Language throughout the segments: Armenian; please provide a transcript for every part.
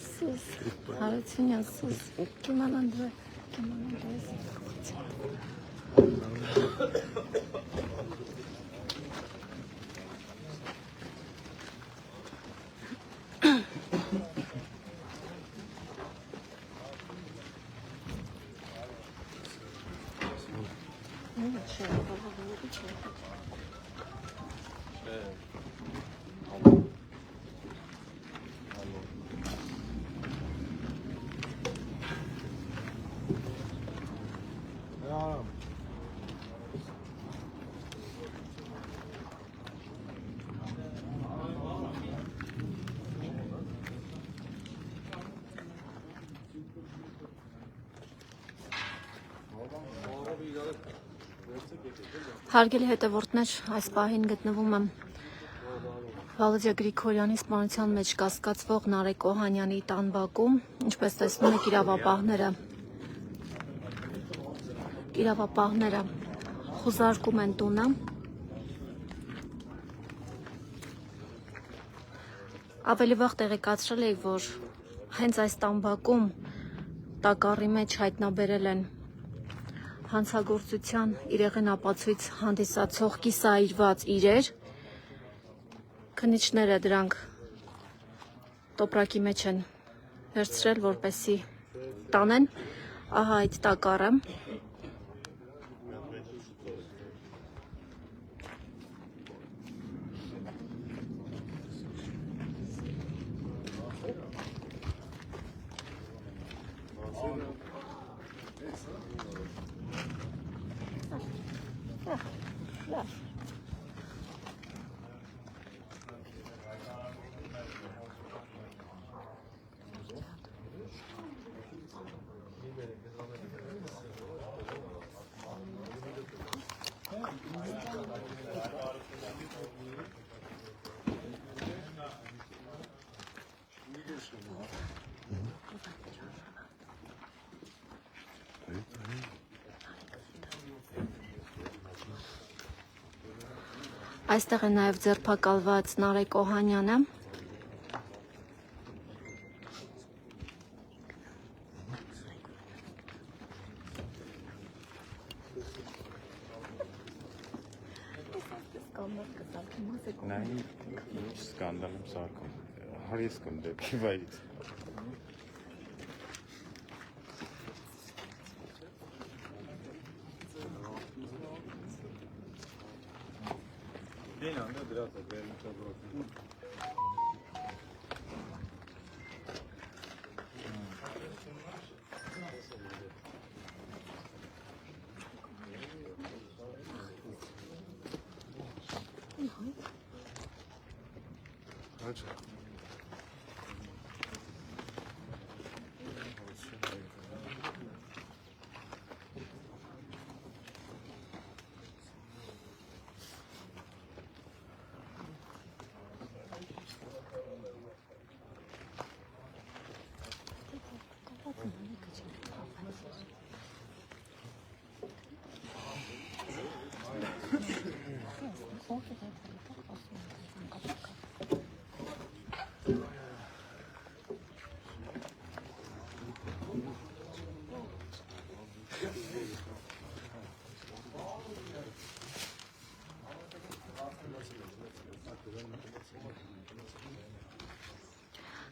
Sus, հարությունյան, sus, կիմանան դրը, Հարգելի հետևորդներ, այս պահին գտնվում եմ Վալոդիա Գրիգորյանի սպանության մեջ կասկածվող Նարեկ Օհանյանի տան բակում, ինչպես տեսնում եք իրավապահները խուզարկում են տունը, ավելի վաղ տեղեկացրել էի, որ հենց այս տան բակում տակառի մեջ հայտնաբերել են հանցագործության իրեղեն ապացույց հանդիսացող կիսաիրված իրեր, քննիչները դրանք տոպրակի մեջ են վերցրել, որպեսզի տանեն, ահա այդ տակառը, այստեղ է նաև ձերբակալված Նարեկ Օհանյանը, Նայ ինչ սկանդալ եմ սարքում, հարես կմ դեպքի վայից։ Դեն անդա դրած է բերին չաբրոք։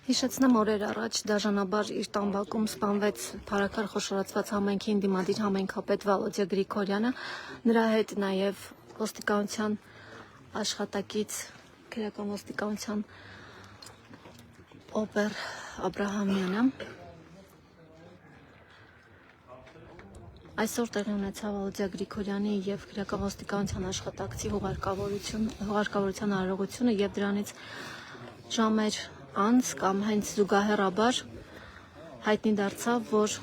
Հիշեցնեմ օրեր առաջ դաժանաբար իր տան բակում սպանվեց Փարաքար խոշորացված համայնքի ընդդիմադիր համայնքապետ Վալոդիա Գրիգորյանը, նրա հետ նաև ոստիկանության աշխատակից քրեական ոստիկանության օպեր Աբրահամյանը։ Այսօր տեղի ունեցավ Վալոդիա Գրիգորյանի և քրեական ոստիկանության աշխատակցի հուղարկավորության արարողությունը և դրանից ժամեր անց կամ հենց զուգահեռաբար հայտնի դարձավ, որ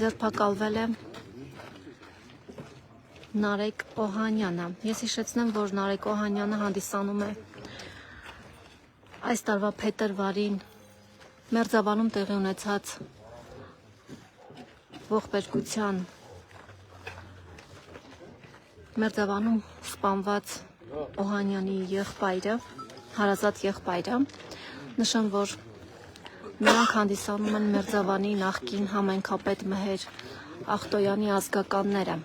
ձերբակալվել է Նարեկ Օհանյանը։ Ես հիշեցնեմ, որ Նարեկ Օհանյանը հանդիսանում է այս տարվա փետրվարին Մերձավանում տեղի ունեցած ողբերգության Մերձավանում սպանված Օհանյանի եղբայրը, հարազատ եղբայրը, նշեմ, որ նրանք հանդիսանում են Մերձավանի նախկին համայնքապետ Մհեր Ախտոյանի ազգականները։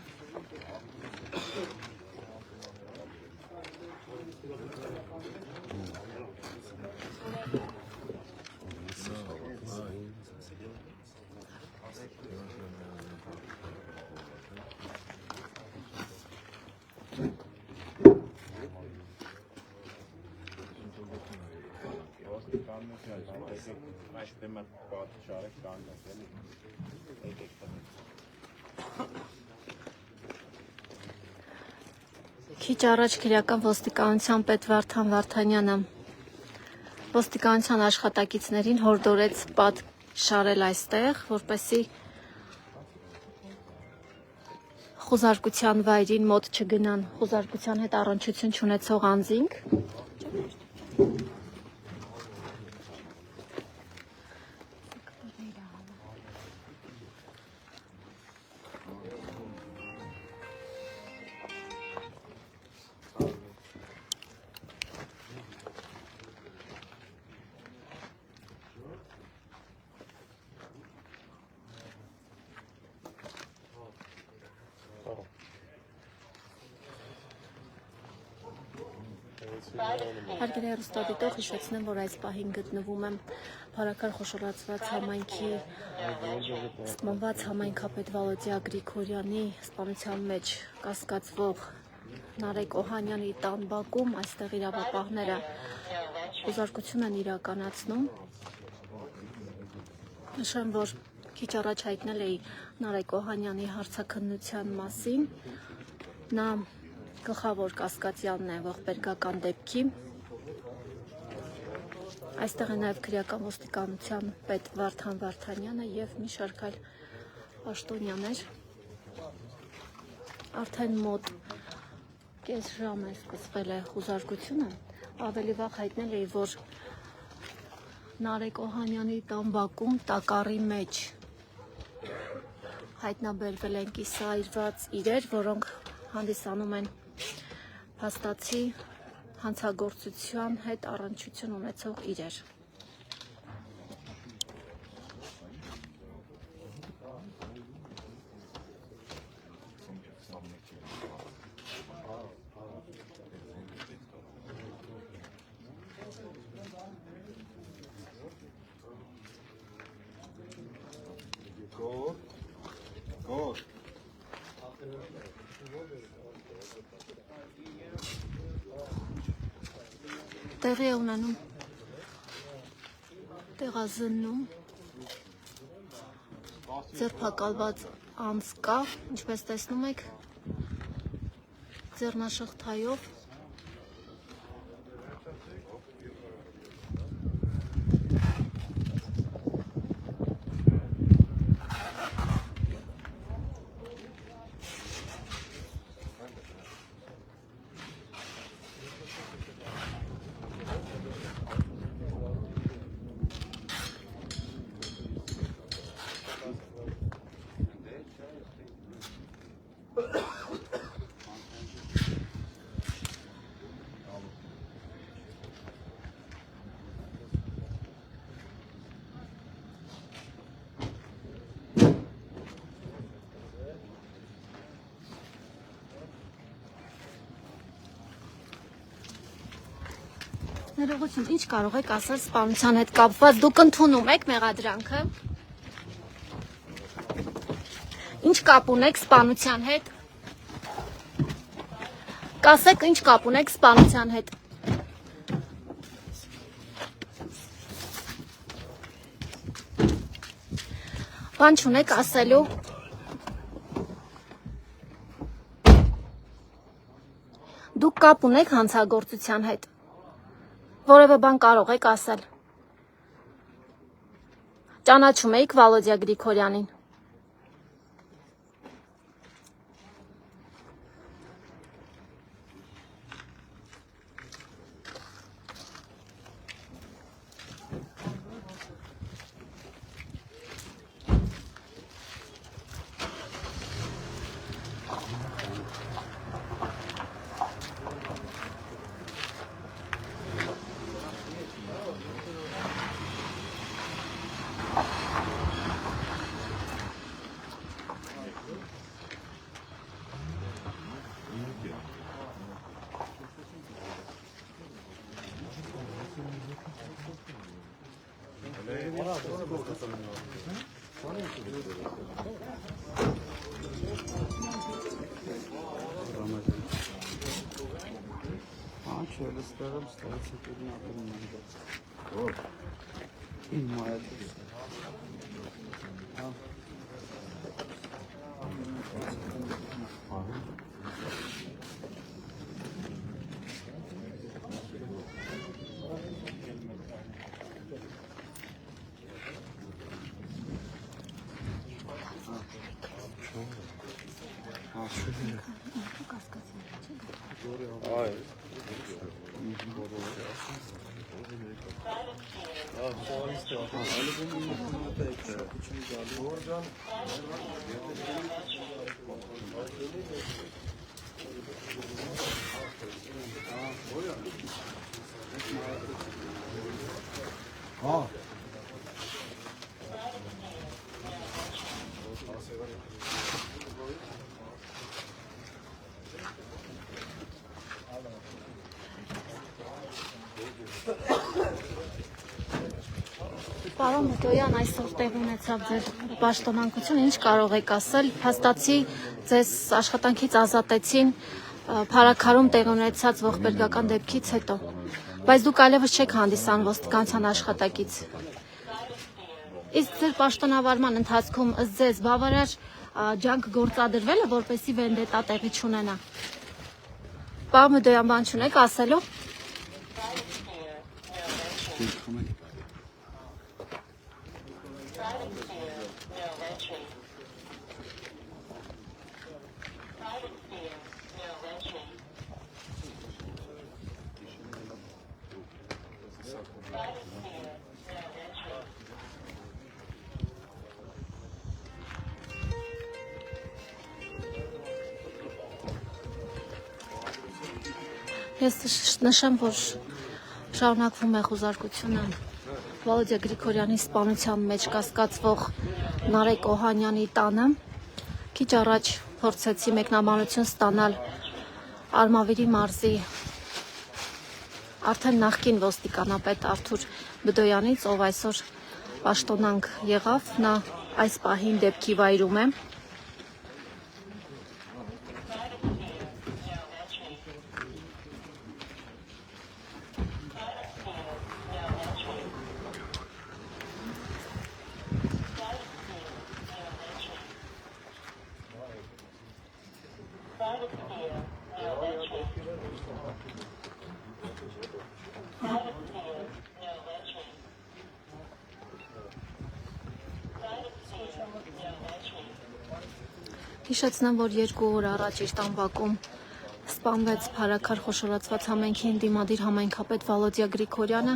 Քիչ առաջ քրեական ոստիկանության պետ Վարդան Վարդանյանը ոստիկանության աշխատակիցներին հորդորեց պատ շարել այստեղ, որպեսզի խուզարկության վայրին մոտ չգնան խուզարկության հետ առնչություն չունեցող անձինք։ Հարգելի հեռուստադիտող, հիշեցնեմ, որ այս պահին գտնվում եմ Փարաքար խոշորացված համայնքի սպանված համայնքապետ Վալոդյա Գրիգորյանի սպանության մեջ կասկածվող Նարեկ Օհանյանի տան բակում, այստեղ իրավապահները խուզարկություն են իրականացնում։ Նշեմ, որ քիչ առաջ հայտնել էի Նարեկ Օհանյանի հարցաքննության մասին, նա գլխավոր կասկածյալն է ողբերգական դեպքի։ Այստեղ է նաև քրեական ոստիկանության պետ Վարդան Վարդանյանը և մի շարք այլ պաշտոնյաներ։ Արդեն մոտ կես ժամ է սկսվել է խուզարկությունը։ Ավելի վաղ հայտնել էի, որ Նարեկ Օհանյանի տան բակում տակառի մեջ հայտնաբերվել են կիսահայրված իրեր, որոնք հանդիսանում են փաստացի հանցագործության հետ առնչություն ունեցող իրեր։ Տեղի է ունենում տեղազննում ձերբակալված անձ կա, ինչպես տեսնում եք, ձեռնաշղթայով Ներողություն, ինչ կարող եք ասել սպանության հետ կապված, դուք ընդունում եք մեղադրանքը։ Ինչ կապ ունեք սպանության հետ։ Կասեք, ինչ կապ ունեք սպանության հետ։ Բան չունեք ասելու։ Դուք կապ ունեք հանցագործության հետ։ Որևէ բան կարող եք ասել։ Ճանաչում եք Վալոդյա Գրիգորյանին։ Ստեղեմ ստեղից հետևին ապրում եմ։ Որ։ Մայաթս։ Հա։ Պարոն Բուտոյան, այսօր տեղ ունեցավ ձեր պաշտոնանկությունը, ինչ կարող եք ասել, փաստացի ձեզ աշխատանքից ազատեցին փառաքարում տեղ ունեցած ողբերգական դեպքից հետո, բայց դուք այլևս չեք հանդիսանում ոստիկանության աշխատակից։ Իսկ ձեր պաշտոնավարման ընթացքում ըստ ձեզ բավարար ջանք գործադրվել է, որպեսզի վենդետա տեղի չունենա։ Պարոն Բուտոյան, բան չունեք ասելու։ Ես նշեմ, որ շարունակվում է խուզարկությունը Վալոդիա Գրիգորյանի սպանության մեջ կասկածվող Նարեկ Օհանյանի տանը։ Քիչ առաջ փորձեցի մեկնաբանություն ստանալ Արմավիրի մարզի արդեն նախկին ոստիկանապետ Արթուր Բդոյանից, ով այսօր պաշտոնանկ եղավ, նա այս պահին դեպքի վայրում է։ Հիշեցնեմ, որ 2 օր առաջ իր տամբակում սպանվեց փառաքար խոշորացված համայնքի ընդդիմադիր համայնքապետ Վալոդիա Գրիգորյանը։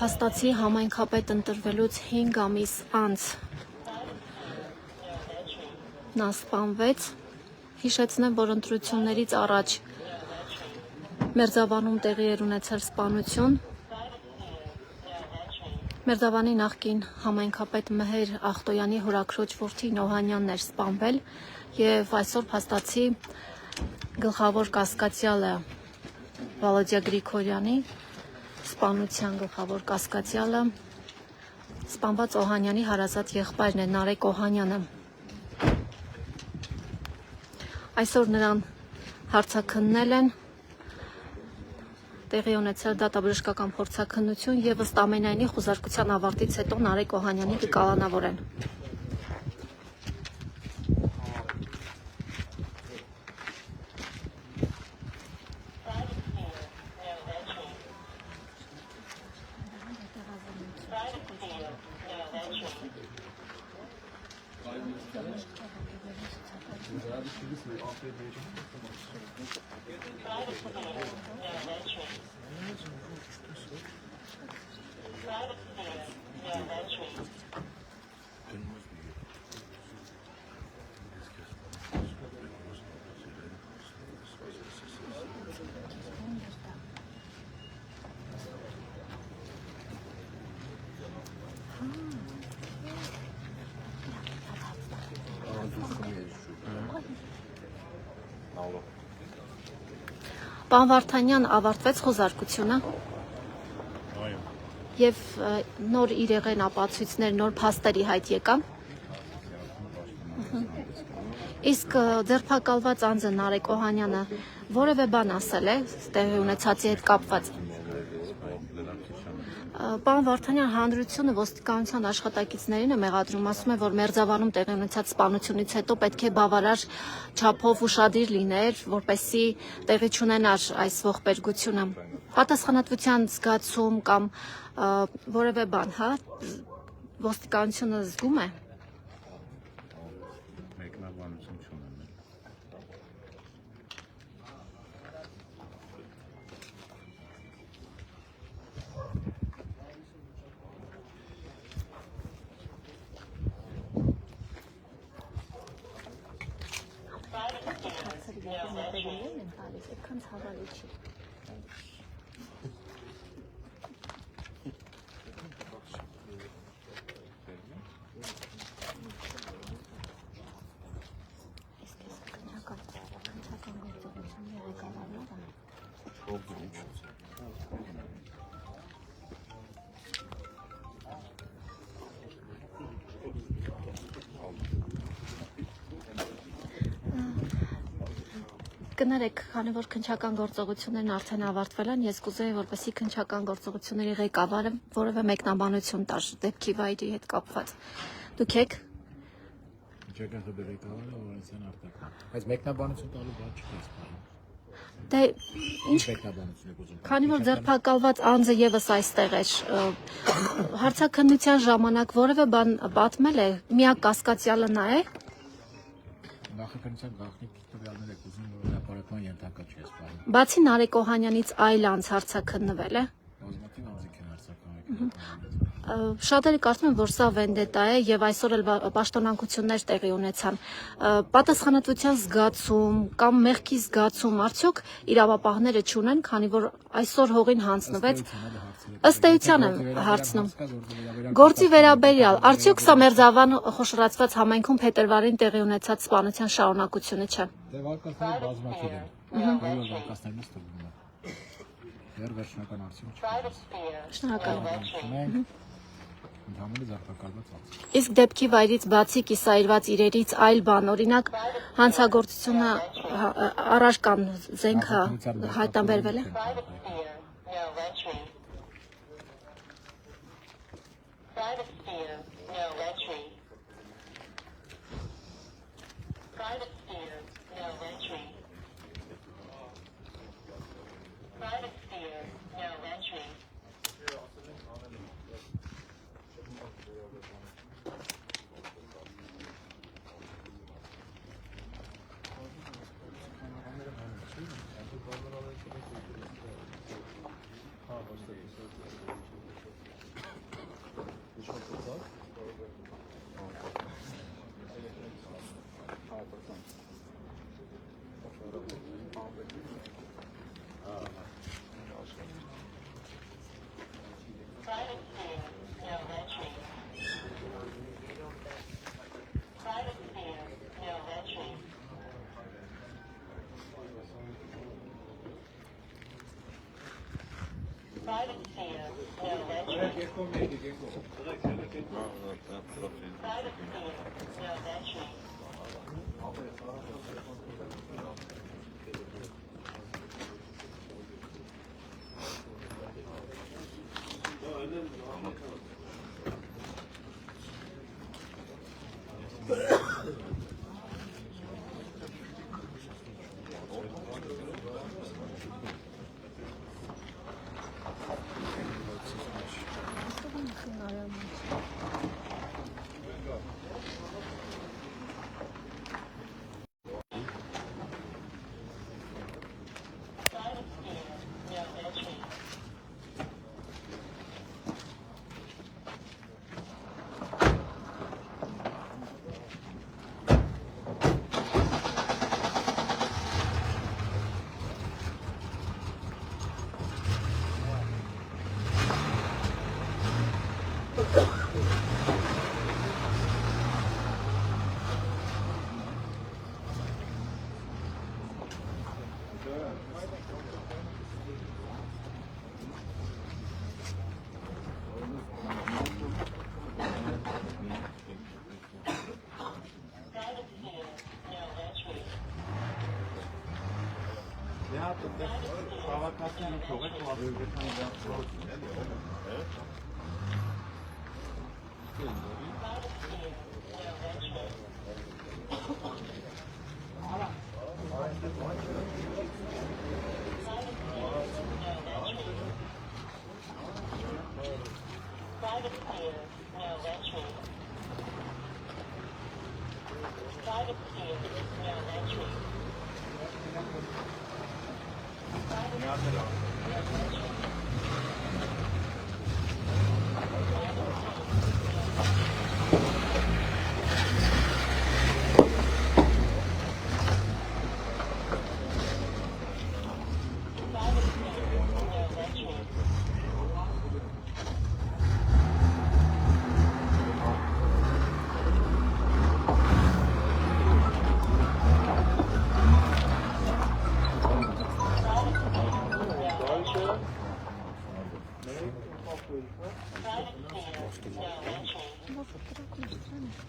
Փաստացի համայնքապետ ընտրվելուց 5 ամիս անց նա սպանվեց։ Հիշեցնեմ, որ ընտրություններից առաջ Մերձավանում տեղի էր ունեցել սպանություն։ Մերձավանի նախկին համայնքապետ Մհեր Ախտոյանի հորաքրոջ որդի Օհանյանն էր սպանվել եւ այսօր փաստացի գլխավոր կասկածյալը Վալոդիա Գրիգորյանի սպանության գլխավոր կասկածյալը սպանված Օհանյանի հարազատ եղբայրն է Նարեկ Օհանյանը։ Այսօր նրան հարցաքննել են, տեղի ունեցել դատաբժշկական փորձաքննություն եւ ըստ ամենայնի խուզարկության ավարտից հետո Նարեկ Օհանյանին կկալանավորեն։ Պարոն Վարդանյան, ավարտվեց խոզարկությունը եւ նոր իրեղեն ապացույցներ, նոր փաստերի հայտ եկան։ Իսկ ձերբակալված անձը Նարեկ Օհանյանը որևէ բան ասել է տեղի ունեցածի հետ կապված։ Պարոն Վարդանյան, հանրությունը ոստիկանության աշխատակիցներին է մեղադրում, ասում է, որ Մերձավանում տեղի ունեցած սպանությունից հետո պետք է բավարար չափով ուշադիր լիներ, որպեսզի տեղի չունենար այս ողբերգությունը։ Պատասխանատվության զգացում կամ որևէ բան, հա, ոստիկանությունը զգում է։ Մեկնաբանություն չունեմ։ Կներեք, քանի որ քննչական գործողություններն արդեն ավարտվել են, ես կուզեի, որպեսզի քննչական գործողությունների ղեկավարը որևէ մեկնաբանություն տար դեպքի վայրի հետ կապված։ Դուք եք։ Քննչական ղեկավարը օրենսան արտակարգ։ Բայց մեկնաբանություն տալու բան չկա սպառում։ Դե ինչ Մեկնաբանություն եք ուզում։ Քանի որ ձերբակալված անձը եւս այստեղ էր, հարցաքննության ժամանակ որևէ բան պատմել է, միակ կասկածյալը նա է։ Նախաքննության գաղտնիք տվյալներ եք ուզում, որ հրապարակման ենթակա չի սպառում։ Բացի Նարեկ Օհանյանից այլ անձ հարցաքննվել է։ Բազմաթիվ անձիկ են արձակագրել։ Շատերը կարծում են, որ սա վենդետա է եւ այսօր էլ պաշտոնանկություններ տեղի ունեցան։ Պատասխանատվության զգացում կամ մեղքի զգացում արդյոք իրավապահները չունեն, քանի որ այսօր հողին հանձնվեց։ Ըստ էության եմ հարցնում։ Գործի վերաբերյալ, արդյոք սա Մերձավան խոշորացված համայնքում փետրվարին տեղի ունեցած սպանության շարունակությունը չէ։ Դե վարկածները բազմաթիվ են։ Բոլոր վարկածներն ստուգում են։ Դեռ վերջնական արդյունք չկա։ Շնորհակալ։ Ընդհանուր ձերբակալված անձ։ Իսկ դեպքի վայրից բացի կիսայրված իրերից այլ բան, օրինակ հանցագործությունը առարկան զենքը հայտնաբերվել է։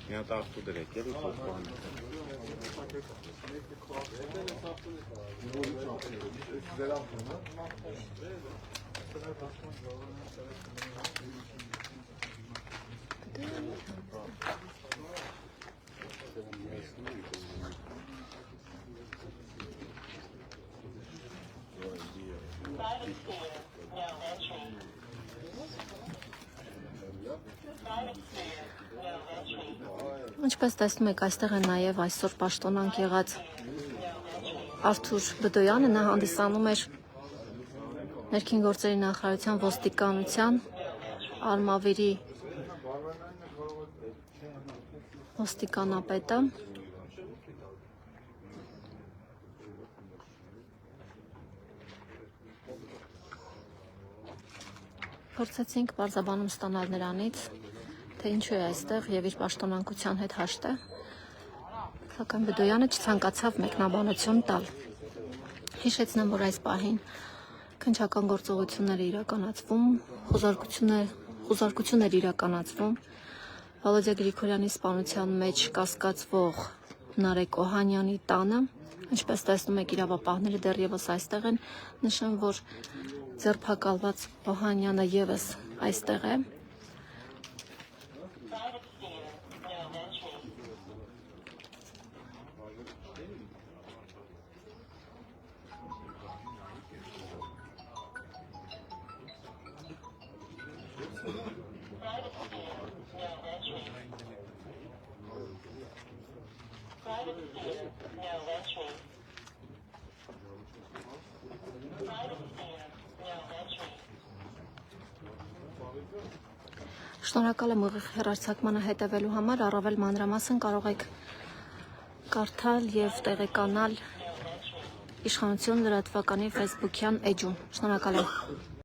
Մի հատ արտու դրեք, էլի փոխվան։ Ինչպես տեսնում եք, այստեղ է նաև այսօր պաշտոնանկ եղած Արթուր Բդոյանը, նա հանդիսանում էր ներքին գործերի նախարարության ոստիկանության Արմավիրի ոստիկանապետը։ Փորձեցինք բարձաբանում ստանալ նրանից, թե ինչու է այստեղ եւ իր պաշտոնանկության հետ հաշտ է, սակայն Բդոյանը չցանկացավ մեկնաբանություն տալ։ Հիշեցնեմ, որ այս պահին քննչական գործողություններ իրականացվում, խոզարկություններ իրականացվում Վալոդիա Գրիգորյանի սպանության մեջ կասկածվող Նարեկ Օհանյանի տանը, ինչպես տեսնում եք, իրավապահները դեռևս այստեղ են, նշեմ, որ ձերբակալված Օհանյանը ևս այստեղ է։ Շնորհակալ եմ ուղիղ հեռարձակմանը հետևելու համար, առավել մանրամասն կարող եք կարդալ եւ տեղեկանալ Իշխանություն լրատվականի Facebook-յան էջում։ Շնորհակալ եմ։